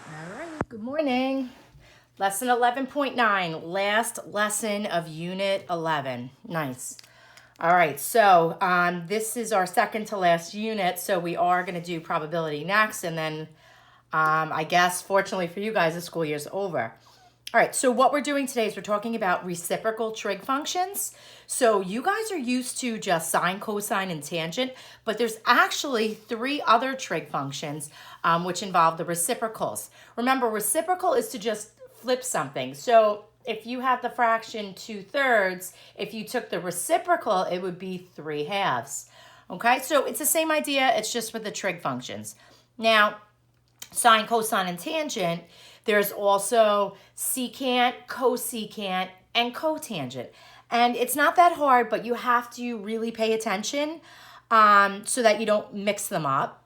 All right, good morning. Lesson 11.9, last lesson of Unit 11. Nice. All right, so this is our second to last unit, so we are going to do probability next, and then I guess, fortunately for you guys, the school year's over. All right, so what we're doing today is we're talking about reciprocal trig functions. So you guys are used to just sine, cosine, and tangent, but there's actually three other trig functions which involve the reciprocals. Remember, reciprocal is to just flip something. So if you have the fraction 2/3, if you took the reciprocal, it would be 3/2. Okay, so it's the same idea, it's just with the trig functions. Now, sine, cosine, and tangent, there's also secant, cosecant, and cotangent. And it's not that hard, but you have to really pay attention so that you don't mix them up.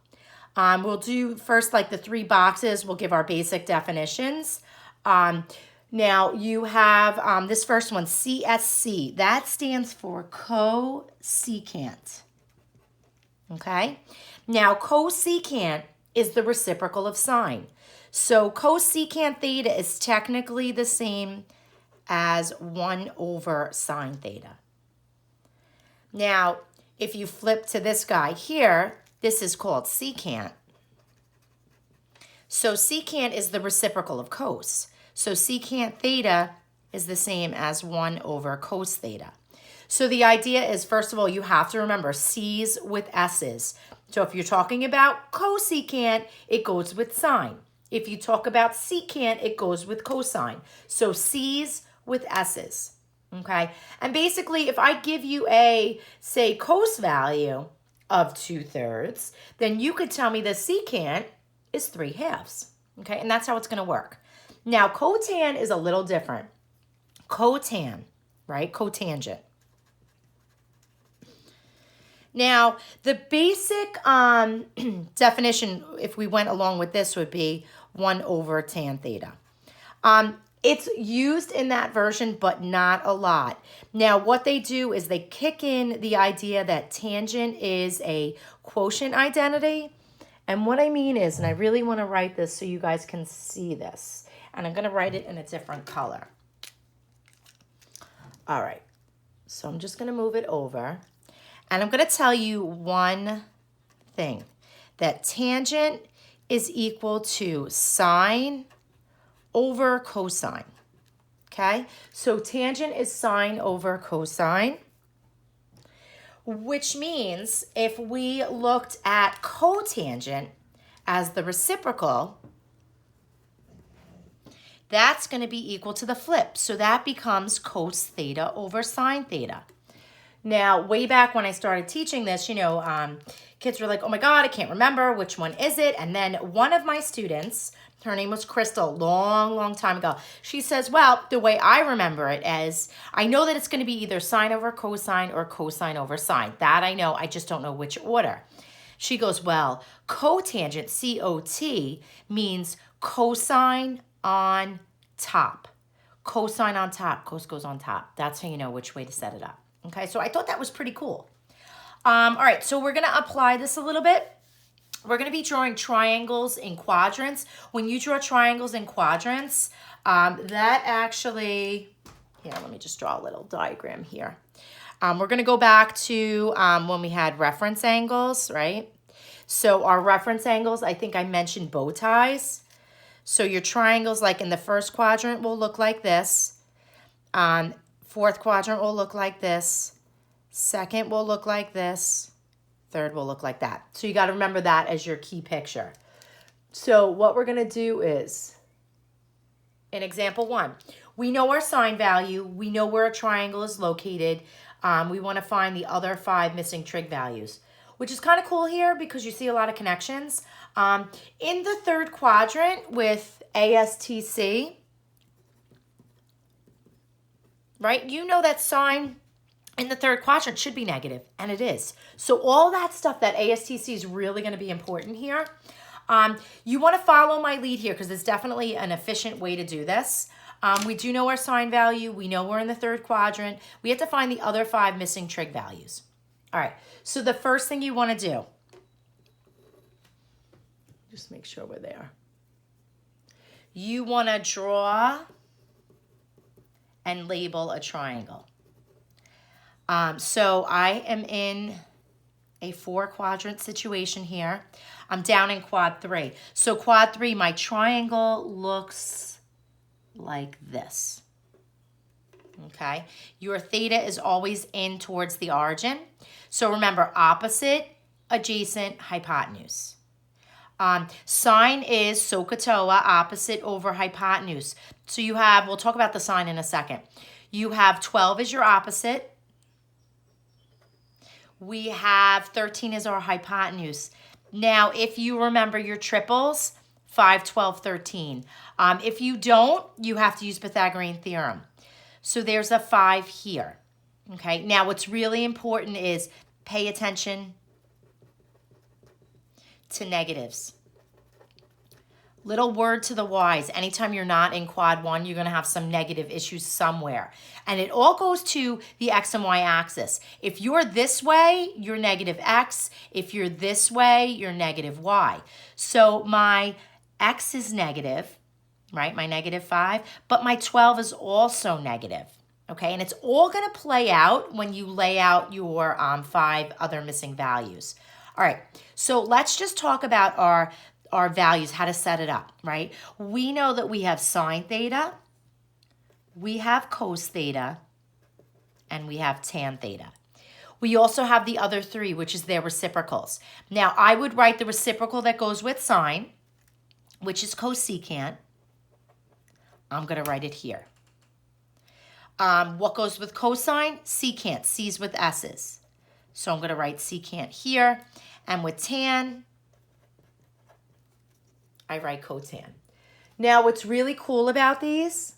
We'll do first like the three boxes. We'll give our basic definitions. Now you have this first one, CSC. That stands for cosecant. Okay? Now cosecant is the reciprocal of sine. So cosecant theta is technically the same as 1 over sine theta. Now, if you flip to this guy here, this is called secant. So secant is the reciprocal of cos. So secant theta is the same as 1 over cos theta. So the idea is, first of all, you have to remember C's with S's. So if you're talking about cosecant, it goes with sine. If you talk about secant, it goes with cosine. So C's with S's, okay? And basically, if I give you a, say, cos value of 2/3, then you could tell me the secant is 3/2, okay? And that's how it's gonna work. Now, cotan is a little different. Cotan, right? Cotangent. Now, the basic definition, if we went along with this, would be 1 over tan theta. It's used in that version, but not a lot. Now, what they do is they kick in the idea that tangent is a quotient identity. And what I mean is, and I really want to write this so you guys can see this, and I'm going to write it in a different color. All right, so I'm just going to move it over. And I'm going to tell you one thing, that tangent is equal to sine over cosine, okay? So tangent is sine over cosine, which means if we looked at cotangent as the reciprocal, that's going to be equal to the flip. So that becomes cos theta over sine theta. Now, way back when I started teaching this, kids were like, oh my God, I can't remember, which one is it? And then one of my students, her name was Crystal, long time ago, she says, well, the way I remember it is, I know that it's going to be either sine over cosine or cosine over sine. That I know, I just don't know which order. She goes, well, cotangent, C-O-T, means cosine on top. Cosine on top, cos goes on top. That's how you know which way to set it up. Okay, so I thought that was pretty cool. All right, so we're going to apply this a little bit. We're going to be drawing triangles in quadrants. When you draw triangles in quadrants, that actually, here, let me just draw a little diagram here. We're going to go back to when we had reference angles, right? So our reference angles, I think I mentioned bow ties. So your triangles, like in the first quadrant, will look like this. Fourth quadrant will look like this. Second will look like this. Third will look like that. So you got to remember that as your key picture. So what we're going to do is, in example 1, we know our sine value. We know where a triangle is located. We want to find the other 5 missing trig values, which is kind of cool here because you see a lot of connections. In the third quadrant with ASTC, right? You know that sine in the third quadrant should be negative, and it is. So all that stuff, that ASTC is really going to be important here. You want to follow my lead here because it's definitely an efficient way to do this. We do know our sine value. We know we're in the third quadrant. We have to find the other 5 missing trig values. All right, so the first thing you want to do, just make sure we're there. you want to draw and label a triangle. So I am in a 4-quadrant situation here. I'm down in quad 3. So quad 3, my triangle looks like this. Okay, your theta is always in towards the origin. So remember, opposite, adjacent, hypotenuse. Sine is SOHCAHTOA, opposite over hypotenuse. So you have, we'll talk about the sine in a second. You have 12 as your opposite. We have 13 as our hypotenuse. Now, if you remember your triples, 5, 12, 13. If you don't, you have to use Pythagorean theorem. So there's a 5 here. Okay, now what's really important is pay attention to negatives. Little word to the wise. Anytime you're not in quad 1, you're going to have some negative issues somewhere. And it all goes to the x and y axis. If you're this way, you're negative x. If you're this way, you're negative y. So my x is negative, right? My negative 5. But my 12 is also negative. Okay, and it's all going to play out when you lay out your 5 other missing values. All right, so let's just talk about our values, how to set it up, right? We know that we have sine theta, we have cos theta, and we have tan theta. We also have the other 3, which is their reciprocals. Now, I would write the reciprocal that goes with sine, which is cosecant. I'm going to write it here. What goes with cosine? Secant, C's with S's. So I'm going to write secant here. And with tan, I write cotan. Now, what's really cool about these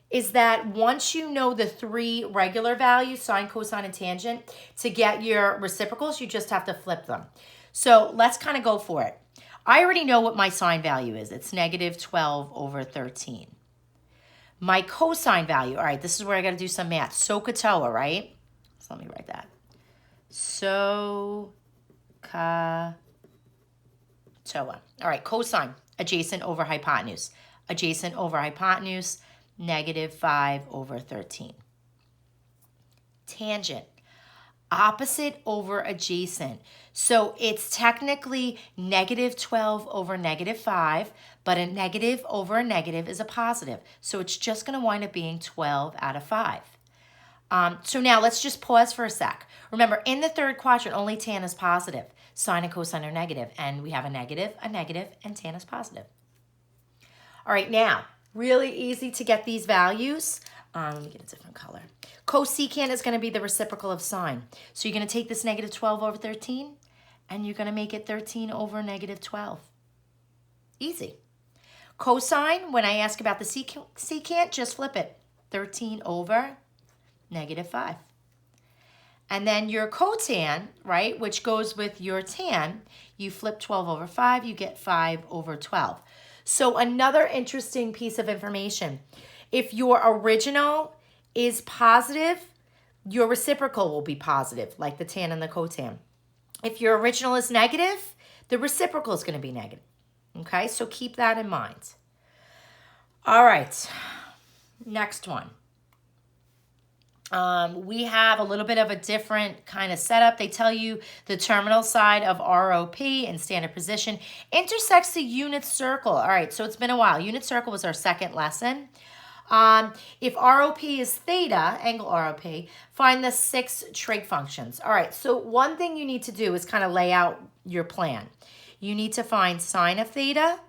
is that once you know the 3 regular values, sine, cosine, and tangent, to get your reciprocals, you just have to flip them. So let's kind of go for it. I already know what my sine value is. It's negative 12 over 13. My cosine value, all right, this is where I got to do some math. SOHCAHTOA, right? So let me write that. SOHCAHTOA. All right, cosine, adjacent over hypotenuse. Adjacent over hypotenuse, negative 5 over 13. Tangent, opposite over adjacent. So it's technically negative 12 over negative 5, but a negative over a negative is a positive. So it's just going to wind up being 12 out of 5. So now let's just pause for a sec. Remember, in the 3rd quadrant, only tan is positive. Sine and cosine are negative, and we have a negative, and tan is positive. All right, now, really easy to get these values. Let me get a different color. Cosecant is going to be the reciprocal of sine. So you're going to take this negative 12 over 13, and you're going to make it 13 over negative 12. Easy. Cosine, when I ask about the secant, just flip it. 13 over negative 5. And then your cotan, right, which goes with your tan, you flip 12 over 5, you get 5 over 12. So another interesting piece of information. If your original is positive, your reciprocal will be positive, like the tan and the cotan. If your original is negative, the reciprocal is going to be negative. Okay, so keep that in mind. All right, next one. We have a little bit of a different kind of setup. They tell you the terminal side of ROP in standard position intersects the unit circle. All right, so it's been a while. Unit circle was our 2nd lesson. If ROP is theta, angle ROP, find the 6 trig functions. All right, so one thing you need to do is kind of lay out your plan. You need to find sine of theta,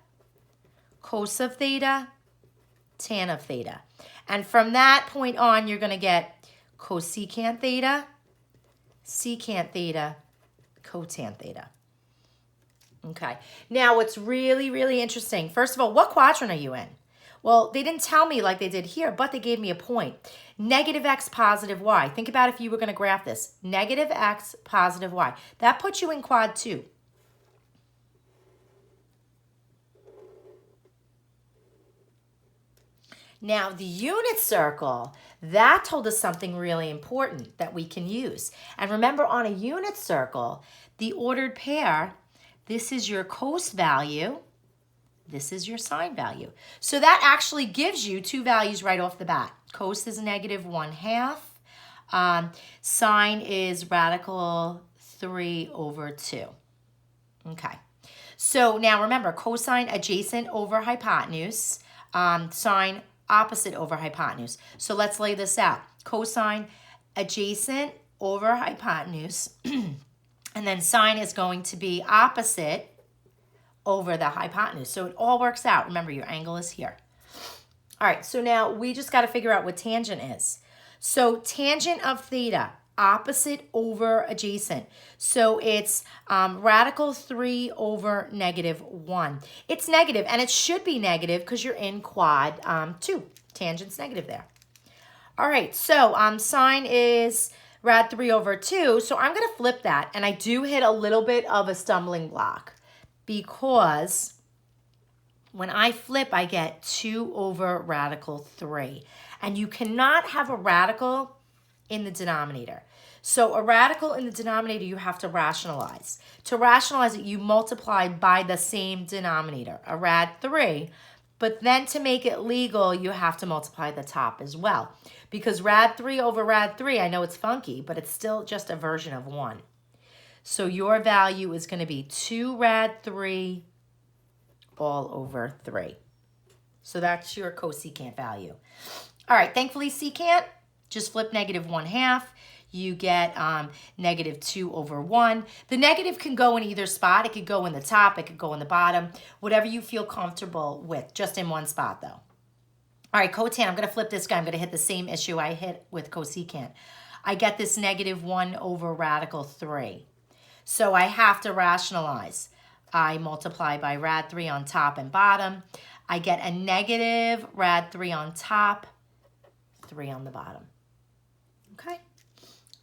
cos of theta, tan of theta. And from that point on, you're going to get cosecant theta, secant theta, cotan theta. Okay. Now, what's really, really interesting, first of all, what quadrant are you in? Well, they didn't tell me like they did here, but they gave me a point. Negative x, positive y. Think about if you were going to graph this. Negative x, positive y. That puts you in quad 2. Now, the unit circle, that told us something really important that we can use. And remember, on a unit circle, the ordered pair, this is your cos value, This is your sine value. So that actually gives you two values right off the bat. Cos is -1/2. Sine is radical 3 over 2. Okay. So now remember, cosine adjacent over hypotenuse, sine opposite over hypotenuse. So let's lay this out. Cosine adjacent over hypotenuse, and then sine is going to be opposite over the hypotenuse. So it all works out. Remember, your angle is here. All right, so now we just got to figure out what tangent is. So tangent of theta, opposite over adjacent. So it's radical 3 over -1. It's negative, and it should be negative because you're in quad 2. Tangent's negative there. All right, so sine is rad 3 over 2. So I'm going to flip that, and I do hit a little bit of a stumbling block because when I flip, I get 2 over radical 3. And you cannot have a radical in the denominator. So a radical in the denominator, you have to rationalize. To rationalize it, you multiply by the same denominator, a rad 3. But then to make it legal, you have to multiply the top as well. Because rad 3 over rad 3, I know it's funky, but it's still just a version of 1. So your value is going to be 2 rad 3 all over 3. So that's your cosecant value. All right, thankfully secant, just flip -1/2. You get -2 over 1. The negative can go in either spot. It could go in the top. It could go in the bottom. Whatever you feel comfortable with, just in one spot though. All right, cotan, I'm going to flip this guy. I'm going to hit the same issue I hit with cosecant. I get this -1 over radical 3. So I have to rationalize. I multiply by rad 3 on top and bottom. I get a negative rad 3 on top, 3 on the bottom. Okay.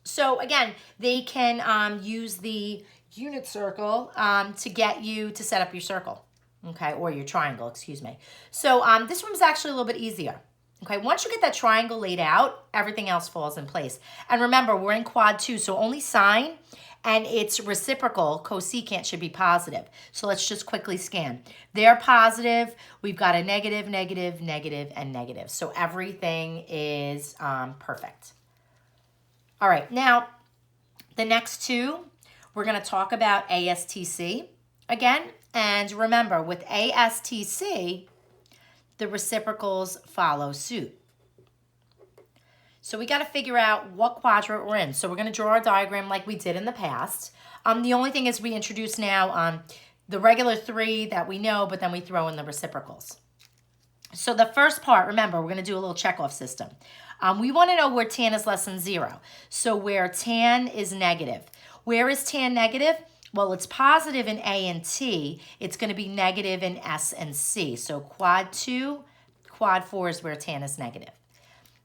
So again, they can use the unit circle to get you to set up your circle, okay, or your triangle, excuse me. So this one's actually a little bit easier. Okay, once you get that triangle laid out, everything else falls in place. And remember, we're in quad 2, so only sine and its reciprocal, cosecant, should be positive. So let's just quickly scan. They're positive. We've got a negative, negative, negative, and negative. So everything is perfect. All right, now the next two, we're going to talk about ASTC again. And remember, with ASTC, the reciprocals follow suit. So we got to figure out what quadrant we're in. So we're going to draw a diagram like we did in the past. The only thing is we introduce now the regular 3 that we know, but then we throw in the reciprocals. So the first part, remember, we're going to do a little checkoff system. We want to know where tan is less than 0. So where tan is negative. Where is tan negative? Well, it's positive in A and T. It's going to be negative in S and C. So quad 2, quad 4 is where tan is negative.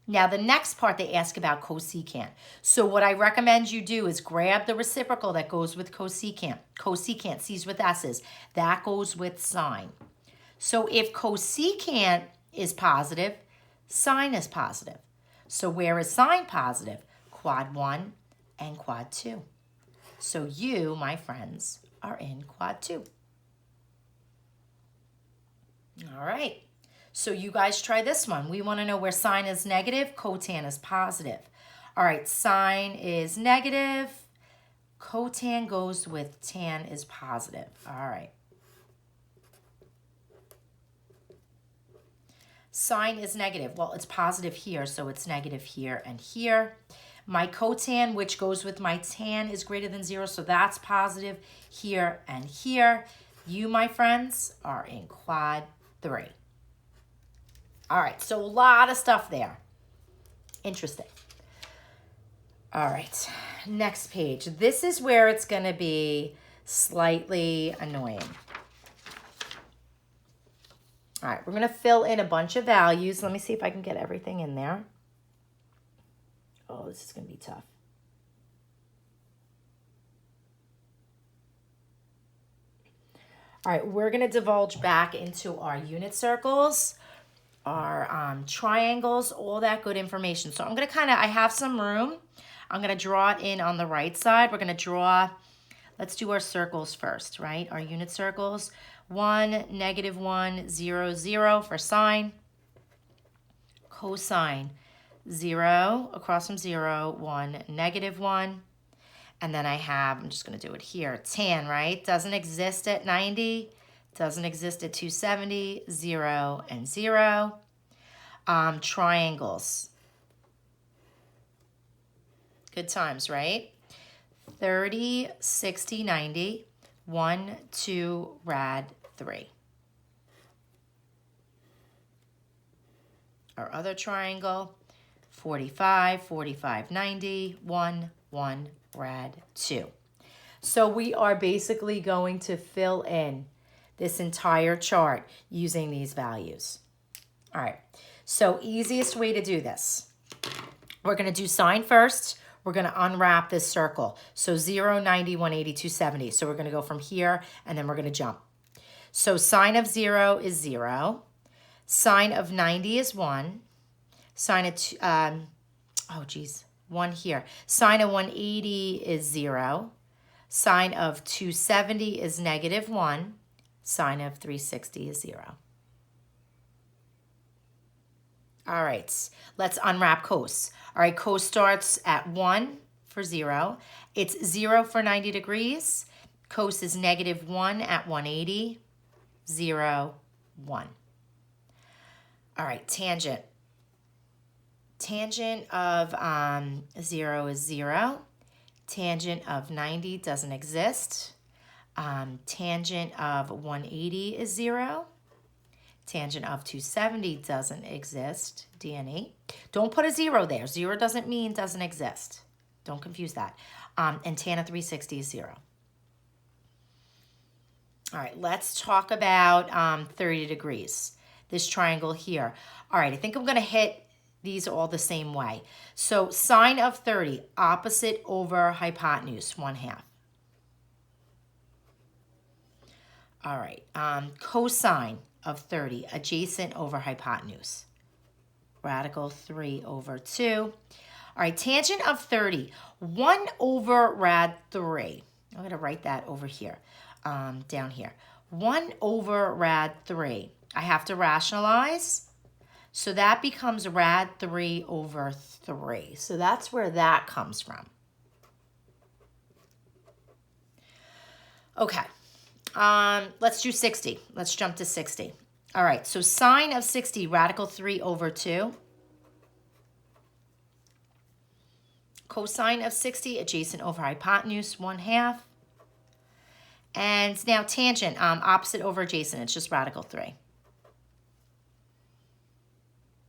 Now, the next part, they ask about cosecant. So what I recommend you do is grab the reciprocal that goes with cosecant. Cosecant, C's with S's. That goes with sine. So if cosecant is positive, sine is positive. So where is sine positive? Quad 1 and quad 2. So you, my friends, are in quad 2. All right. So you guys try this one. We want to know where sine is negative, cotan is positive. All right, sine is negative. Cotan goes with tan is positive. All right. Sine is negative. Well, it's positive here, so it's negative here and here. My cotan, which goes with my tan, is greater than 0, so that's positive here and here. You, my friends, are in quad 3. All right, so a lot of stuff there. Interesting. All right, next page. This is where it's going to be slightly annoying. All right, we're going to fill in a bunch of values. Let me see if I can get everything in there. Oh, this is going to be tough. All right, we're going to divulge back into our unit circles, our triangles, all that good information. So I'm going to I have some room. I'm going to draw it in on the right side. We're going to draw, let's do our circles first, right? Our unit circles. 1, negative 1, 0, 0 for sine. Cosine, 0 across from 0, 1, negative 1. And then I have, I'm just going to do it here, tan, right? Doesn't exist at 90, doesn't exist at 270, 0, and 0. Triangles. Good times, right? 30, 60, 90, 1, 2, rad 3. Our other triangle, 45, 45, 90, 1, 1, rad 2. So we are basically going to fill in this entire chart using these values. All right, so easiest way to do this. We're going to do sine first. We're going to unwrap this circle. So 0, 90, 180, 270. So we're going to go from here, and then we're going to jump. So sine of 0 is 0. Sine of 90 is 1. Sine of, 1 here. Sine of 180 is 0. Sine of 270 is negative 1. Sine of 360 is 0. All right, let's unwrap cos. All right, cos starts at 1 for 0. It's 0 for 90 degrees. Cos is negative 1 at 180. 0, 1. All right, tangent. Tangent of 0 is 0. Tangent of 90 doesn't exist. Tangent of 180 is 0. Tangent of 270 doesn't exist, D&E. Don't put a 0 there. 0 doesn't mean doesn't exist. Don't confuse that. And tan of 360 is 0. All right, let's talk about 30 degrees. This triangle here. All right, I think I'm going to hit these all the same way. So sine of 30, opposite over hypotenuse, 1/2. All right, cosine of 30, adjacent over hypotenuse. Radical 3 over 2. All right, tangent of 30, 1 over rad 3. I'm going to write that over here, down here. 1 over rad 3. I have to rationalize. So that becomes rad 3 over 3. So that's where that comes from. Okay. Let's do 60. Let's jump to 60. All right, so sine of 60, radical 3 over 2. Cosine of 60, adjacent over hypotenuse, 1/2. And now tangent, opposite over adjacent, it's just radical 3.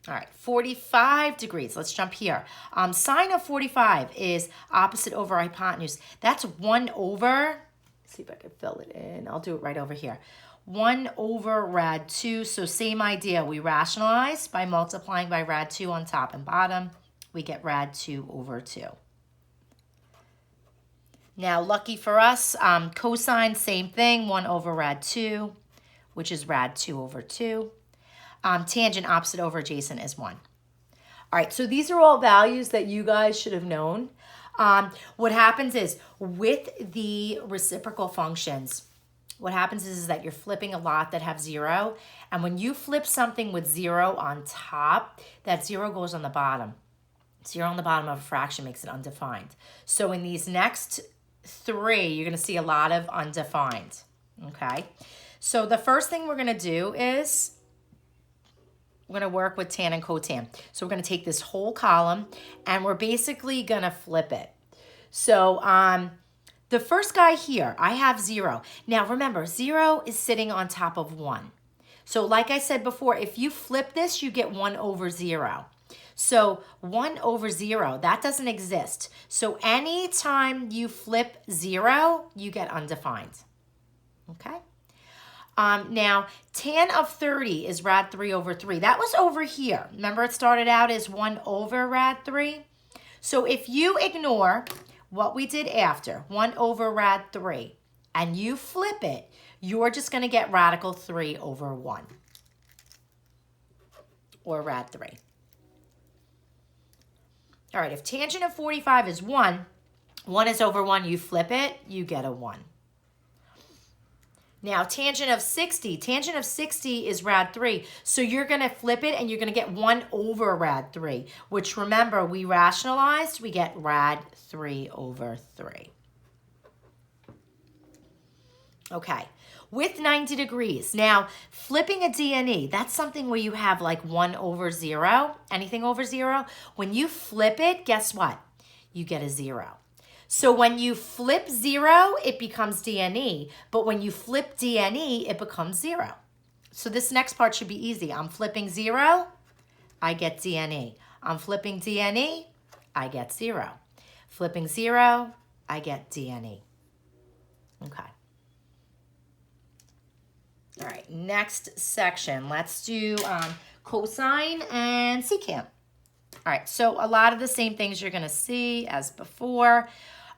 All right, 45 degrees. Let's jump here. Sine of 45 is opposite over hypotenuse. That's 1 over... See if I can fill it in. I'll do it right over here. 1 over rad 2. So same idea. We rationalize by multiplying by rad 2 on top and bottom. We get rad 2 over 2. Now, lucky for us, cosine, same thing. 1 over rad 2, which is rad 2 over 2. Tangent, opposite over adjacent is 1. All right, so these are all values that you guys should have known. What happens is with the reciprocal functions, what happens is that you're flipping a lot that have 0. And when you flip something with 0 on top, that 0 goes on the bottom. 0 on the bottom of a fraction makes it undefined. So in these next 3, you're going to see a lot of undefined. Okay. So the first thing we're going to do is we're going to work with tan and cotan. So we're going to take this whole column and we're basically going to flip it. So the first guy here, I have 0. Now remember, 0 is sitting on top of 1. So like I said before, if you flip this, you get 1 over 0. So 1 over 0, that doesn't exist. So anytime you flip 0, you get undefined. Okay? Now, tan of 30 is rad 3 over 3. That was over here. Remember it started out as 1 over rad 3? So if you ignore what we did after, 1 over rad 3, and you flip it, you're just going to get radical 3 over 1. Or rad 3. All right, if tangent of 45 is 1, 1 is over 1, you flip it, you get a 1. Now, tangent of 60. Tangent of 60 is rad 3. So you're going to flip it and you're going to get 1 over rad 3, which remember, we rationalized. We get rad 3 over 3. Okay. With 90 degrees. Now, flipping a D and E, that's something where you have like 1 over 0, anything over 0. When you flip it, guess what? You get a 0. So when you flip 0, it becomes D and E. But when you flip D and E, it becomes 0. So this next part should be easy. I'm flipping 0, I get D and E. I'm flipping D and E, I get 0. Flipping 0, I get D and E. Okay. All right, next section. Let's do cosine and secant. All right, so a lot of the same things you're going to see as before.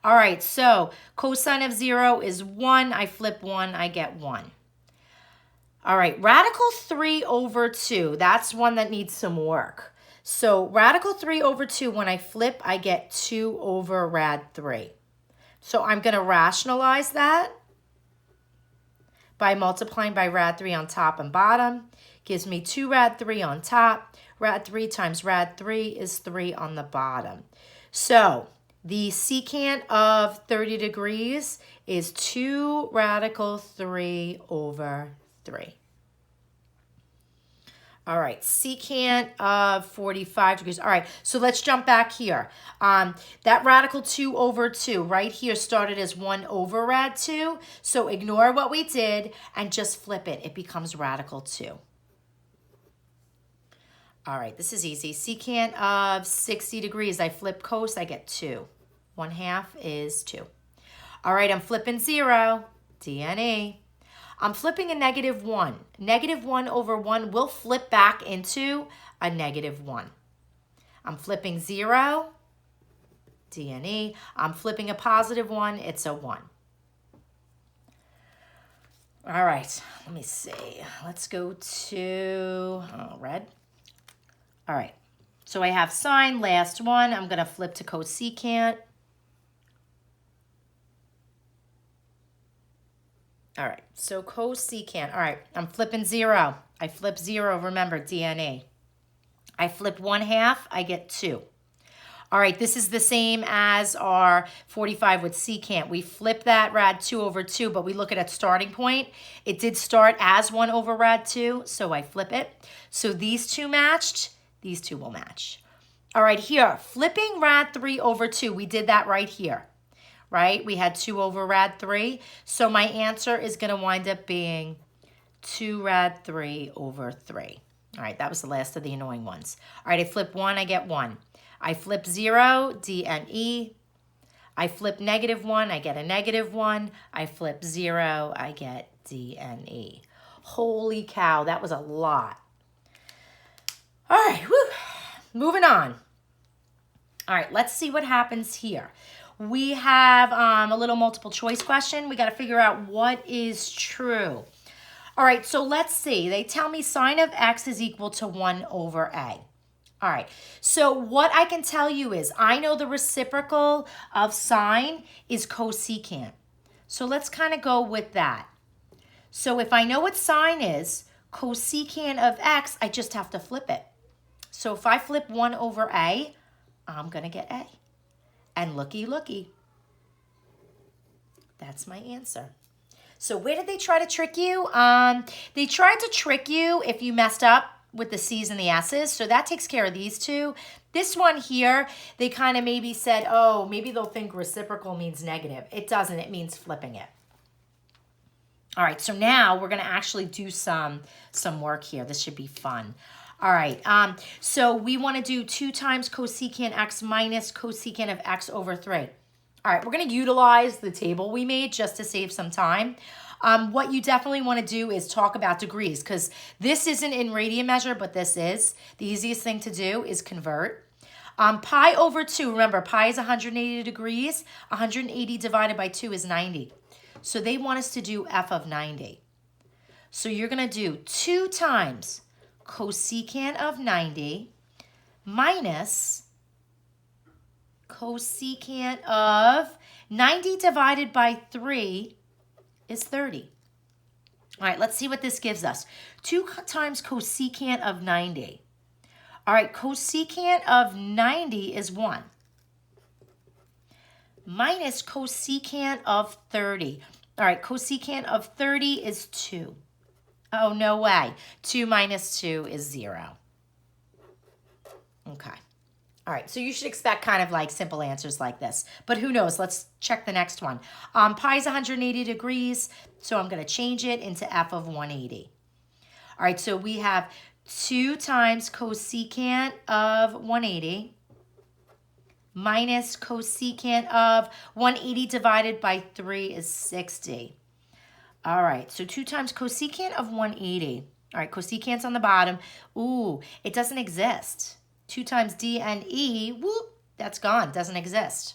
All right, so cosine of 0 is 1. I flip 1, I get 1. All right, radical 3 over 2. That's one that needs some work. So radical 3 over 2, when I flip, I get 2 over rad 3. So I'm going to rationalize that by multiplying by rad 3 on top and bottom. Gives me 2 rad 3 on top. Rad 3 times rad 3 is 3 on the bottom. So the secant of 30 degrees is 2 radical 3 over 3. All right, secant of 45 degrees. All right, so let's jump back here. That radical 2 over 2 right here started as 1 over rad 2. So ignore what we did and just flip it. It becomes radical 2. All right, this is easy. Secant of 60 degrees. I flip cos, I get 2. 1/2 is 2. All right, I'm flipping 0, D and E. I'm flipping a negative 1. Negative 1 over 1 will flip back into a negative 1. I'm flipping 0, D and E. I'm flipping a positive 1. It's a 1. All right, let me see. Let's go to red. All right, so I have sine, last one. I'm going to flip to cosecant. All right, so cosecant. All right, I'm flipping 0. I flip 0, remember, D and E. I flip 1/2, I get 2. All right, this is the same as our 45 with secant. We flip that rad 2 over 2, but we look at its starting point. It did start as 1 over rad 2, so I flip it. So these two matched, these two will match. All right, here, flipping rad 3 over 2. We did that right here, right? We had 2 over rad 3. So my answer is going to wind up being 2 rad 3 over 3. All right, that was the last of the annoying ones. All right, I flip 1, I get 1. I flip 0, D and E. I flip negative 1, I get a negative 1. I flip 0, I get D and E. Holy cow, that was a lot. All right, whew. Moving on. All right, let's see what happens here. We have a little multiple choice question. We got to figure out what is true. All right, so let's see. They tell me sine of x is equal to 1 over a. All right, so what I can tell you is I know the reciprocal of sine is cosecant. So let's kind of go with that. So if I know what sine is, cosecant of x, I just have to flip it. So if I flip 1 over a, I'm going to get a. And looky, looky. That's my answer. So where did they try to trick you? They tried to trick you if you messed up with the C's and the S's. So that takes care of these two. This one here, they kind of maybe said, oh, maybe they'll think reciprocal means negative. It doesn't. It means flipping it. All right, so now we're going to actually do some work here. This should be fun. All right, so we want to do 2 times cosecant x minus cosecant of x over 3. All right, we're going to utilize the table we made just to save some time. What you definitely want to do is talk about degrees because this isn't in radian measure, but this is. The easiest thing to do is convert. Pi over 2, remember, pi is 180 degrees. 180 divided by 2 is 90. So they want us to do f of 90. So you're going to do 2 times cosecant of 90 minus cosecant of 90 divided by 3 is 30. All right, let's see what this gives us. 2 times cosecant of 90. All right, cosecant of 90 is 1. Minus cosecant of 30. All right, cosecant of 30 is 2. Oh, no way. 2 minus 2 is 0. Okay. All right, so you should expect kind of like simple answers like this. But who knows? Let's check the next one. Pi is 180 degrees, so I'm going to change it into f of 180. All right, so we have 2 times cosecant of 180 minus cosecant of 180 divided by 3 is 60. All right, so 2 times cosecant of 180. All right, cosecant's on the bottom. Ooh, it doesn't exist. 2 times d and e, whoop, that's gone, doesn't exist.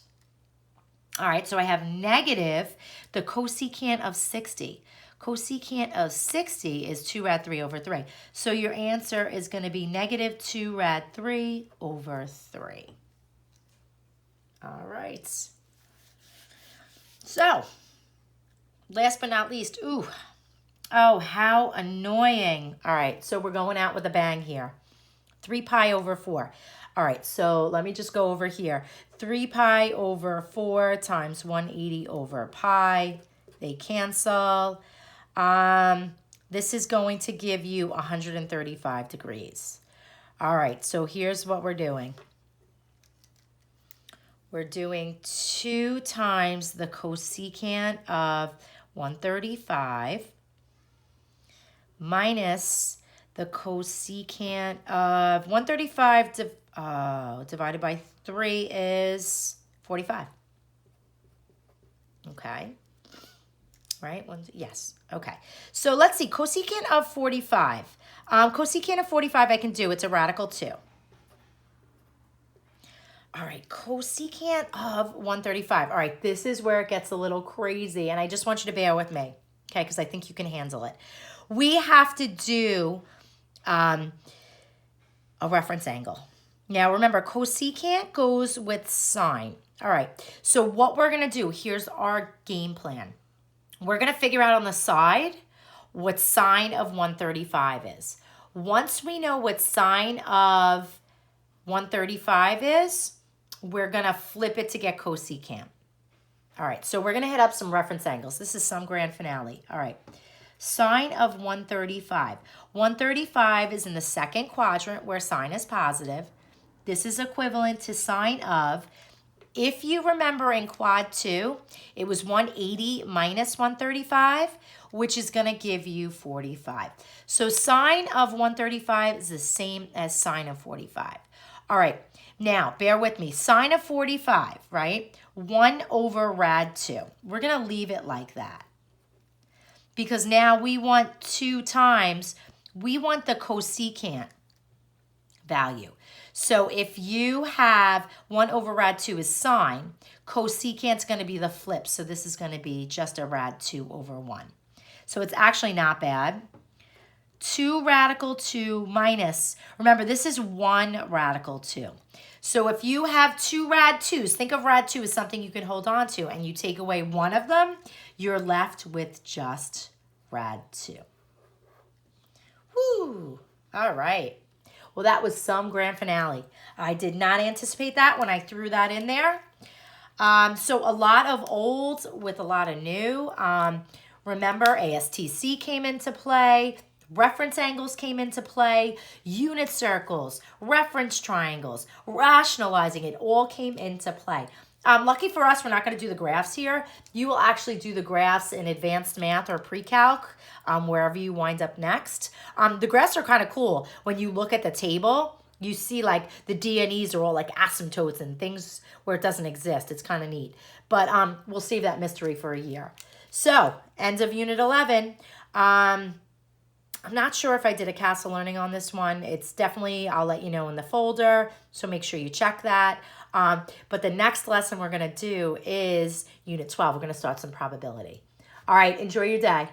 All right, so I have negative the cosecant of 60. Cosecant of 60 is 2 rad 3 over 3. So your answer is going to be negative 2 rad 3 over 3. All right. So, last but not least, ooh, oh, how annoying. All right, so we're going out with a bang here. 3 pi over 4. All right, so let me just go over here. 3 pi over 4 times 180 over pi. They cancel. This is going to give you 135 degrees. All right, so here's what we're doing. We're doing 2 times the cosecant of 135 minus the cosecant of 135 divided by 3 is 45. Okay. Right? Yes. Okay. So let's see. Cosecant of 45. Cosecant of 45 I can do. It's a radical 2. All right. Cosecant of 135. All right. This is where it gets a little crazy. And I just want you to bear with me. Okay. Because I think you can handle it. We have to do a reference angle. Now, remember, cosecant goes with sine. All right, so what we're going to do, here's our game plan. We're going to figure out on the side what sine of 135 is. Once we know what sine of 135 is, we're going to flip it to get cosecant. All right, so we're going to hit up some reference angles. This is some grand finale. All right. Sine of 135. 135 is in the second quadrant where sine is positive. This is equivalent to sine of, if you remember in quad 2, it was 180 minus 135, which is going to give you 45. So sine of 135 is the same as sine of 45. All right, now bear with me. Sine of 45, right? 1 over rad 2. We're going to leave it like that. Because now we want 2 times, we want the cosecant value. So if you have 1 over rad 2 is sine, cosecant's going to be the flip. So this is going to be just a rad 2 over 1. So it's actually not bad. 2 radical 2 minus, remember this is 1 radical 2. So if you have 2 rad 2s, think of rad 2 as something you can hold on to, and you take away one of them, you're left with just rad 2. Woo! All right. Well, that was some grand finale. I did not anticipate that when I threw that in there. So a lot of old with a lot of new. Remember, ASTC came into play. Reference angles came into play, unit circles, reference triangles, rationalizing, it all came into play. Lucky for us, we're not going to do the graphs here. You will actually do the graphs in advanced math or pre-calc, wherever you wind up next. The graphs are kind of cool. When you look at the table, you see like the D and E's are all like asymptotes and things where it doesn't exist. It's kind of neat. But we'll save that mystery for a year. So, end of Unit 11. I'm not sure if I did a CASA learning on this one. It's definitely, I'll let you know in the folder, so make sure you check that. But the next lesson we're going to do is Unit 12. We're going to start some probability. All right, enjoy your day.